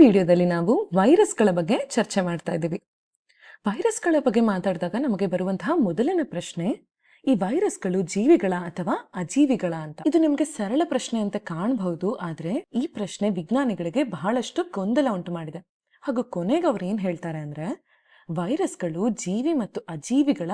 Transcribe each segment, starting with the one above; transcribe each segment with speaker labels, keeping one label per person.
Speaker 1: ವಿಡಿಯೋದಲ್ಲಿ ನಾವು ವೈರಸ್ಗಳ ಬಗ್ಗೆ ಚರ್ಚೆ ಮಾಡ್ತಾ ಇದ್ದೀವಿ. ವೈರಸ್ಗಳ ಬಗ್ಗೆ ಮಾತಾಡಿದಾಗ ನಮಗೆ ಬರುವಂತಹ ಮೊದಲನೇ ಪ್ರಶ್ನೆ, ಈ ವೈರಸ್ಗಳು ಜೀವಿಗಳ ಅಥವಾ ಅಜೀವಿಗಳ ಅಂತ. ಇದು ನಿಮಗೆ ಸರಳ ಪ್ರಶ್ನೆ ಅಂತ ಕಾಣಬಹುದು, ಆದ್ರೆ ಈ ಪ್ರಶ್ನೆ ವಿಜ್ಞಾನಿಗಳಿಗೆ ಬಹಳಷ್ಟು ಗೊಂದಲ ಉಂಟು ಮಾಡಿದೆ. ಹಾಗೂ ಕೊನೆಗೆ ಅವ್ರು ಏನ್ ಹೇಳ್ತಾರೆ ಅಂದ್ರೆ, ವೈರಸ್ಗಳು ಜೀವಿ ಮತ್ತು ಅಜೀವಿಗಳ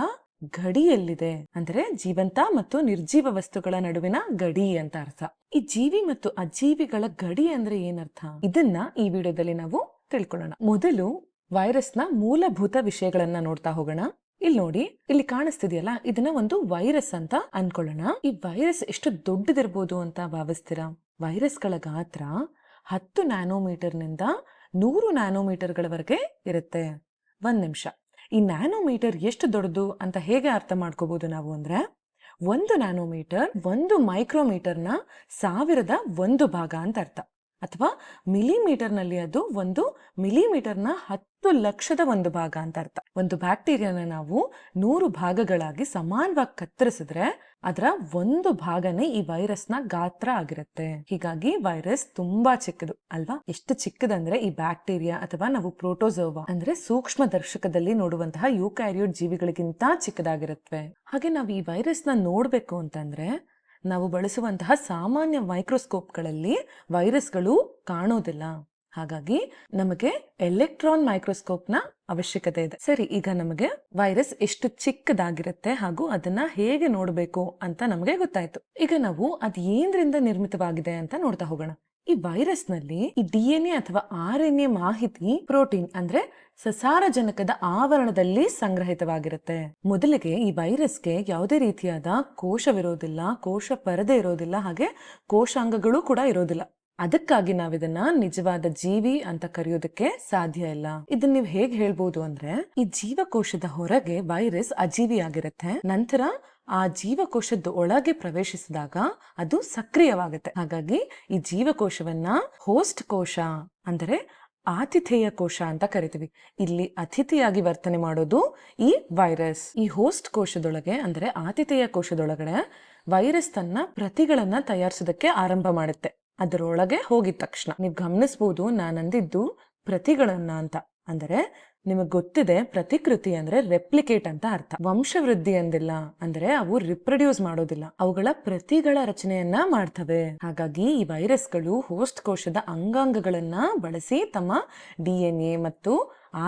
Speaker 1: ಗಡಿಯಲ್ಲಿದೆ, ಅಂದ್ರೆ ಜೀವಂತ ಮತ್ತು ನಿರ್ಜೀವ ವಸ್ತುಗಳ ನಡುವಿನ ಗಡಿ ಅಂತ ಅರ್ಥ. ಈ ಜೀವಿ ಮತ್ತು ಅಜೀವಿಗಳ ಗಡಿ ಅಂದ್ರೆ ಏನರ್ಥ, ಇದನ್ನ ಈ ವಿಡಿಯೋದಲ್ಲಿ ನಾವು ತಿಳ್ಕೊಳ್ಳೋಣ. ಮೊದಲು ವೈರಸ್ನ ಮೂಲಭೂತ ವಿಷಯಗಳನ್ನ ನೋಡ್ತಾ ಹೋಗೋಣ. ಇಲ್ಲಿ ನೋಡಿ, ಇಲ್ಲಿ ಕಾಣಿಸ್ತಿದೆಯಲ್ಲ, ಇದನ್ನ ಒಂದು ವೈರಸ್ ಅಂತ ಅನ್ಕೊಳ್ಳೋಣ. ಈ ವೈರಸ್ ಎಷ್ಟು ದೊಡ್ಡದಿರ್ಬೋದು ಅಂತ ಭಾವಿಸ್ತೀರಾ? ವೈರಸ್ಗಳ ಗಾತ್ರ 10 ನ್ಯಾನೋಮೀಟರ್ ನಿಂದ 100 ನ್ಯಾನೋಮೀಟರ್ಗಳವರೆಗೆ ಇರುತ್ತೆ. ಒಂದ್ ನಿಮಿಷ, ಈ ನ್ಯಾನೋಮೀಟರ್ ಎಷ್ಟು ದೊಡ್ಡದು ಅಂತ ಹೇಗೆ ಅರ್ಥ ಮಾಡ್ಕೋಬಹುದು ನಾವು ಅಂದ್ರೆ, 1 ನ್ಯಾನೋಮೀಟರ್ 1 ಮೈಕ್ರೋಮೀಟರ್ನ 1000 ಭಾಗ ಅಂತ ಅರ್ಥ. ಅಥವಾ ಮಿಲಿಮೀಟರ್ ನಲ್ಲಿ ಅದು 1 ಮಿಲಿಮೀಟರ್ನ 10 ಲಕ್ಷದ 1 ಭಾಗ ಅಂತ ಅರ್ಥ. ಒಂದು ಬ್ಯಾಕ್ಟೀರಿಯಾನ ನಾವು 100 ಭಾಗಗಳಾಗಿ ಸಮಾನವಾಗಿ ಕತ್ತರಿಸಿದ್ರೆ ಅದರ 1 ಭಾಗನೇ ಈ ವೈರಸ್ನ ಗಾತ್ರ ಆಗಿರುತ್ತೆ. ಹೀಗಾಗಿ ವೈರಸ್ ತುಂಬಾ ಚಿಕ್ಕದು ಅಲ್ವಾ? ಎಷ್ಟು ಚಿಕ್ಕದಂದ್ರೆ ಈ ಬ್ಯಾಕ್ಟೀರಿಯಾ ಅಥವಾ ನಾವು ಪ್ರೋಟೋಸೋವಾ ಅಂದ್ರೆ ಸೂಕ್ಷ್ಮ ದರ್ಶಕದಲ್ಲಿ ನೋಡುವಂತಹ ಯೂಕ್ಯಾರಿಯೋಟ್ ಜೀವಿಗಳಿಗಿಂತ ಚಿಕ್ಕದಾಗಿರುತ್ತವೆ. ಹಾಗೆ ನಾವು ಈ ವೈರಸ್ನ ನೋಡ್ಬೇಕು ಅಂತಂದ್ರೆ ನಾವು ಬಳಸುವಂತಹ ಸಾಮಾನ್ಯ ಮೈಕ್ರೋಸ್ಕೋಪ್ಗಳಲ್ಲಿ ವೈರಸ್ಗಳು ಕಾಣೋದಿಲ್ಲ. ಹಾಗಾಗಿ ನಮಗೆ ಎಲೆಕ್ಟ್ರಾನ್ ಮೈಕ್ರೋಸ್ಕೋಪ್ನ ಅವಶ್ಯಕತೆ ಇದೆ. ಸರಿ, ಈಗ ನಮಗೆ ವೈರಸ್ ಎಷ್ಟು ಚಿಕ್ಕದಾಗಿರುತ್ತೆ ಹಾಗೂ ಅದನ್ನ ಹೇಗೆ ನೋಡಬೇಕು ಅಂತ ನಮಗೆ ಗೊತ್ತಾಯ್ತು. ಈಗ ನಾವು ಅದ್ ಏನ್ರಿಂದ ನಿರ್ಮಿತವಾಗಿದೆ ಅಂತ ನೋಡ್ತಾ ಹೋಗೋಣ. ಈ ವೈರಸ್ ನಲ್ಲಿ ಈ DNA ಅಥವಾ RNA ಮಾಹಿತಿ ಪ್ರೋಟೀನ್ ಅಂದ್ರೆ ಸಸಾರಜನಕದ ಆವರಣದಲ್ಲಿ ಸಂಗ್ರಹಿತವಾಗಿರುತ್ತೆ. ಮೊದಲಿಗೆ ಈ ವೈರಸ್ಗೆ ಯಾವುದೇ ರೀತಿಯಾದ ಕೋಶವಿರೋದಿಲ್ಲ, ಕೋಶ ಪರದೆ ಇರೋದಿಲ್ಲ, ಹಾಗೆ ಕೋಶಾಂಗಗಳು ಕೂಡ ಇರೋದಿಲ್ಲ. ಅದಕ್ಕಾಗಿ ನಾವಿದನ್ನ ನಿಜವಾದ ಜೀವಿ ಅಂತ ಕರೆಯೋದಕ್ಕೆ ಸಾಧ್ಯ ಇಲ್ಲ. ಇದನ್ನ ನೀವು ಹೇಗೆ ಹೇಳ್ಬೋದು ಅಂದ್ರೆ, ಈ ಜೀವಕೋಶದ ಹೊರಗೆ ವೈರಸ್ ಅಜೀವಿಯಾಗಿರುತ್ತೆ, ನಂತರ ಆ ಜೀವಕೋಶದ ಒಳಗೆ ಪ್ರವೇಶಿಸಿದಾಗ ಅದು ಸಕ್ರಿಯವಾಗುತ್ತೆ. ಹಾಗಾಗಿ ಈ ಜೀವಕೋಶವನ್ನ ಹೋಸ್ಟ್ ಕೋಶ ಅಂದರೆ ಆತಿಥೇಯ ಕೋಶ ಅಂತ ಕರಿತೀವಿ. ಇಲ್ಲಿ ಅತಿಥಿಯಾಗಿ ವರ್ತನೆ ಮಾಡೋದು ಈ ವೈರಸ್. ಈ ಹೋಸ್ಟ್ ಕೋಶದೊಳಗೆ ಅಂದ್ರೆ ಆತಿಥೇಯ ಕೋಶದೊಳಗಡೆ ವೈರಸ್ ತನ್ನ ಪ್ರತಿಗಳನ್ನ ತಯಾರಿಸೋದಕ್ಕೆ ಆರಂಭ ಮಾಡುತ್ತೆ. ಅದರೊಳಗೆ ಹೋಗಿದ ತಕ್ಷಣ ನೀವು ಗಮನಿಸಬಹುದು, ನಾನಂದಿದ್ದು ಪ್ರತಿಗಳನ್ನ ಅಂತ. ಅಂದರೆ ನಿಮಗ್ ಗೊತ್ತಿದೆ, ಪ್ರತಿಕೃತಿ ಅಂದ್ರೆ ರೆಪ್ಲಿಕೇಟ್ ಅಂತ ಅರ್ಥ. ವಂಶವೃದ್ಧಿ ಅಂದಿಲ್ಲ, ಅಂದ್ರೆ ಅವು ರಿಪ್ರೊಡ್ಯೂಸ್ ಮಾಡೋದಿಲ್ಲ, ಅವುಗಳ ಪ್ರತಿಗಳ ರಚನೆಯನ್ನ ಮಾಡ್ತವೆ. ಹಾಗಾಗಿ ಈ ವೈರಸ್ಗಳು ಹೋಸ್ಟ್ ಕೋಶದ ಅಂಗಾಂಗಗಳನ್ನ ಬಳಸಿ ತಮ್ಮ DNA ಮತ್ತು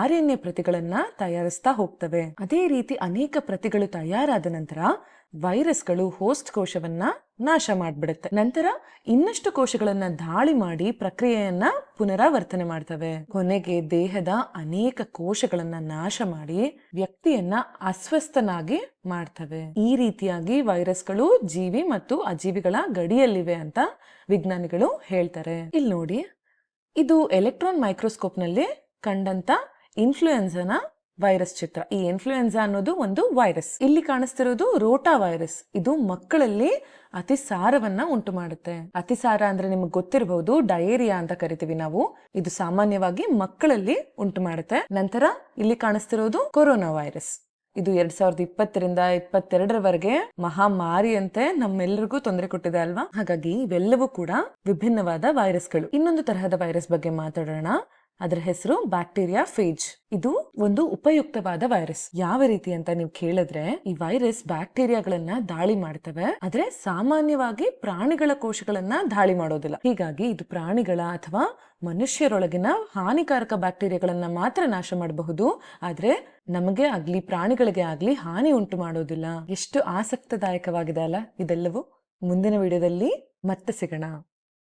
Speaker 1: RNA ಪ್ರತಿಗಳನ್ನ ತಯಾರಿಸ್ತಾ ಹೋಗ್ತವೆ. ಅದೇ ರೀತಿ ಅನೇಕ ಪ್ರತಿಗಳು ತಯಾರಾದ ನಂತರ ವೈರಸ್ಗಳು ಹೋಸ್ಟ್ ಕೋಶವನ್ನ ನಾಶ ಮಾಡ್ಬಿಡುತ್ತೆ. ನಂತರ ಇನ್ನಷ್ಟು ಕೋಶಗಳನ್ನ ದಾಳಿ ಮಾಡಿ ಪ್ರಕ್ರಿಯೆಯನ್ನ ಪುನರಾವರ್ತನೆ ಮಾಡ್ತವೆ. ಕೊನೆಗೆ ದೇಹದ ಅನೇಕ ಕೋಶಗಳನ್ನ ನಾಶ ಮಾಡಿ ವ್ಯಕ್ತಿಯನ್ನ ಅಸ್ವಸ್ಥನಾಗಿ ಮಾಡ್ತವೆ. ಈ ರೀತಿಯಾಗಿ ವೈರಸ್ಗಳು ಜೀವಿ ಮತ್ತು ಅಜೀವಿಗಳ ಗಡಿಯಲ್ಲಿವೆ ಅಂತ ವಿಜ್ಞಾನಿಗಳು ಹೇಳ್ತಾರೆ. ಇಲ್ಲಿ ನೋಡಿ, ಇದು ಎಲೆಕ್ಟ್ರಾನ್ ಮೈಕ್ರೋಸ್ಕೋಪ್ ನಲ್ಲಿ ಕಂಡಂತ ಇನ್ಫ್ಲೂಯೆನ್ಸಾನ ವೈರಸ್ ಚಿತ್ರ. ಈ ಇನ್ಫ್ಲೂಯೆನ್ಸಾ ಅನ್ನೋದು ಒಂದು ವೈರಸ್. ಇಲ್ಲಿ ಕಾಣಿಸ್ತಿರೋದು ರೋಟಾ ವೈರಸ್. ಇದು ಮಕ್ಕಳಲ್ಲಿ ಅತಿಸಾರವನ್ನ ಉಂಟು ಮಾಡುತ್ತೆ. ಅತಿಸಾರ ಅಂದ್ರೆ ನಿಮ್ಗೆ ಗೊತ್ತಿರಬಹುದು, ಡಯೇರಿಯಾ ಅಂತ ಕರಿತೀವಿ ನಾವು. ಇದು ಸಾಮಾನ್ಯವಾಗಿ ಮಕ್ಕಳಲ್ಲಿ ಉಂಟು ಮಾಡುತ್ತೆ. ನಂತರ ಇಲ್ಲಿ ಕಾಣಿಸ್ತಿರೋದು ಕೊರೋನಾ ವೈರಸ್. ಇದು 2020ರಿಂದ 2022ರವರೆಗೆ ಮಹಾಮಾರಿಯಂತೆ ನಮ್ಮೆಲ್ಲರಿಗೂ ತೊಂದರೆ ಕೊಟ್ಟಿದೆ ಅಲ್ವಾ? ಹಾಗಾಗಿ ಇವೆಲ್ಲವೂ ಕೂಡ ವಿಭಿನ್ನವಾದ ವೈರಸ್ಗಳು. ಇನ್ನೊಂದು ತರಹದ ವೈರಸ್ ಬಗ್ಗೆ ಮಾತಾಡೋಣ. ಅದರ ಹೆಸರು ಬ್ಯಾಕ್ಟೀರಿಯಾ ಫೇಜ್. ಇದು ಒಂದು ಉಪಯುಕ್ತವಾದ ವೈರಸ್. ಯಾವ ರೀತಿ ಅಂತ ನೀವು ಕೇಳಿದ್ರೆ, ಈ ವೈರಸ್ ಬ್ಯಾಕ್ಟೀರಿಯಾಗಳನ್ನ ದಾಳಿ ಮಾಡ್ತವೆ, ಆದ್ರೆ ಸಾಮಾನ್ಯವಾಗಿ ಪ್ರಾಣಿಗಳ ಕೋಶಗಳನ್ನ ದಾಳಿ ಮಾಡೋದಿಲ್ಲ. ಹೀಗಾಗಿ ಇದು ಪ್ರಾಣಿಗಳ ಅಥವಾ ಮನುಷ್ಯರೊಳಗಿನ ಹಾನಿಕಾರಕ ಬ್ಯಾಕ್ಟೀರಿಯಾಗಳನ್ನ ಮಾತ್ರ ನಾಶ ಮಾಡಬಹುದು, ಆದ್ರೆ ನಮಗೆ ಆಗ್ಲಿ ಪ್ರಾಣಿಗಳಿಗೆ ಆಗ್ಲಿ ಹಾನಿ ಉಂಟು ಮಾಡೋದಿಲ್ಲ. ಎಷ್ಟು ಆಸಕ್ತಿದಾಯಕವಾಗಿದೆ ಅಲ್ಲ ಇದೆಲ್ಲವೂ. ಮುಂದಿನ ವಿಡಿಯೋದಲ್ಲಿ ಮತ್ತೆ ಸಿಗೋಣ.